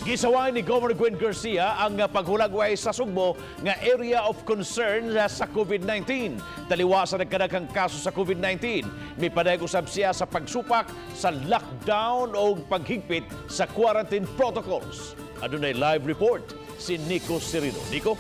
Gisaway ni Governor Gwen Garcia ang paghulagway sa Sugbo nga area of concern sa COVID-19. Taliwasan ang kanakang kaso sa COVID-19. May padayag-usab siya sa pagsupak sa lockdown o paghigpit sa quarantine protocols. Adunay live report si Nico Serino. Nico?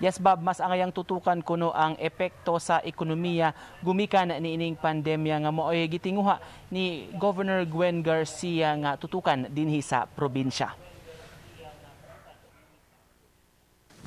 Yes, Bob, mas angayang tutukan kuno ang epekto sa ekonomiya gumikan niining pandemya nga mo'y gitinguha ni Governor Gwen Garcia nga tutukan dinhi sa probinsya.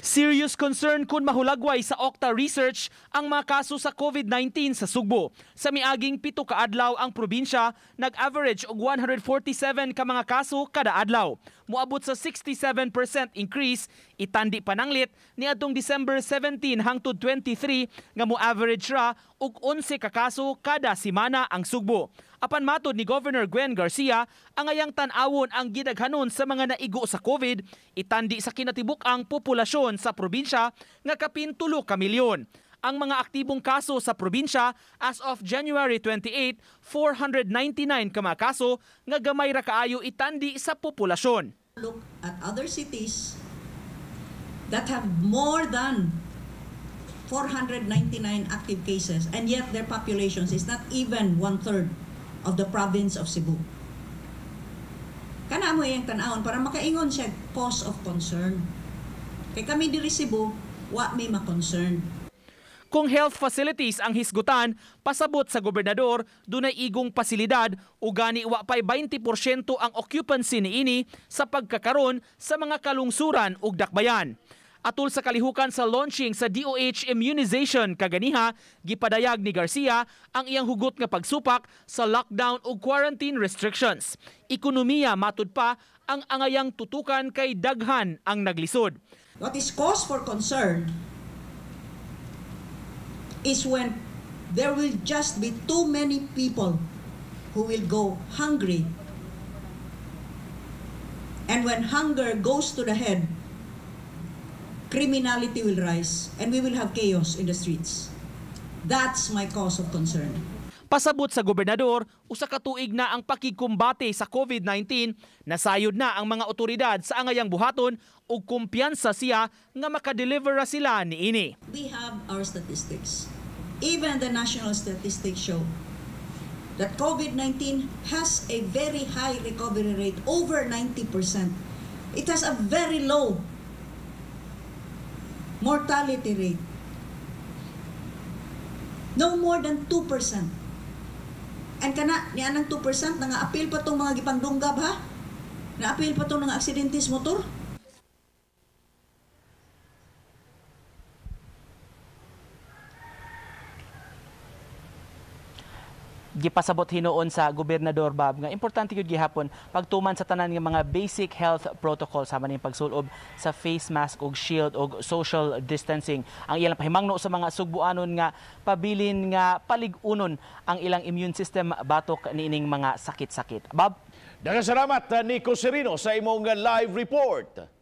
Serious concern kun mahulagway sa OCTA Research ang mga kaso sa COVID-19 sa Sugbo. Sa miaging 7 ka adlaw ang probinsya, nag-average og 147 ka mga kaso kada adlaw. Muabot sa 67% increase, itandi pananglit ni adtong December 17 hangtod 23 nga mo-average ra og 11 ka kaso kada semana ang Sugbo. Apan matod ni Governor Gwen Garcia, ang ayang tan-awon ang gidaghanon sa mga naigo sa COVID, itandi sa kinatibuk-ang populasyon sa probinsya nga kapin 3 ka milyon. Ang mga aktibong kaso sa probinsya as of January 28, 499 ka mga kaso nga gamay ra kaayo itandi sa populasyon. Look at other cities that have more than 499 active cases and yet their populations is not even 1/3 of the province of Cebu. Kana mo yung tanawon para makaingon siya cause of concern. Kay kami diri Cebu, wa may ma-concern. Kung health facilities ang hisgutan, pasabot sa Gobernador, dunay igong pasilidad o gani wa pay 20% ang occupancy niini sa pagkakaron sa mga kalungsuran ug dakbayan. Atul sa kalihukan sa launching sa DOH immunization kaganiha, gipadayag ni Garcia ang iyang hugot nga pagsupak sa lockdown ug quarantine restrictions. Ekonomiya matud pa ang angayang tutukan kay daghan ang naglisod. What is cause for concern is when there will just be too many people who will go hungry. And when hunger goes to the head, criminality will rise and we will have chaos in the streets. That's my cause of concern. Pasabot sa Gobernador, usa ka tuig na ang pakigkumbate sa COVID-19, nasayod na ang mga otoridad sa angayang buhaton ug kumpiyansa siya nga makadeliver sila niini. We have our statistics. Even the national statistics show that COVID-19 has a very high recovery rate, over 90%. It has a very low mortality rate. No more than 2%. And kana ni anang 2% nanga-apil pa tong mga gipangdunggab ha? Na-apil pa tong mga aksidentes motor? Gipasabot hinuon sa Gobernador Bob nga importante gyud gihapon pagtuman sa tanan nga mga basic health protocols sama ning pagsulob sa face mask ug shield ug social distancing. Ang ilang pahimangno sa mga Sugboanon nga pabilin nga palig-unon ang ilang immune system batok niining mga sakit-sakit. Bob, daghang salamat Nico Serino sa imong live report.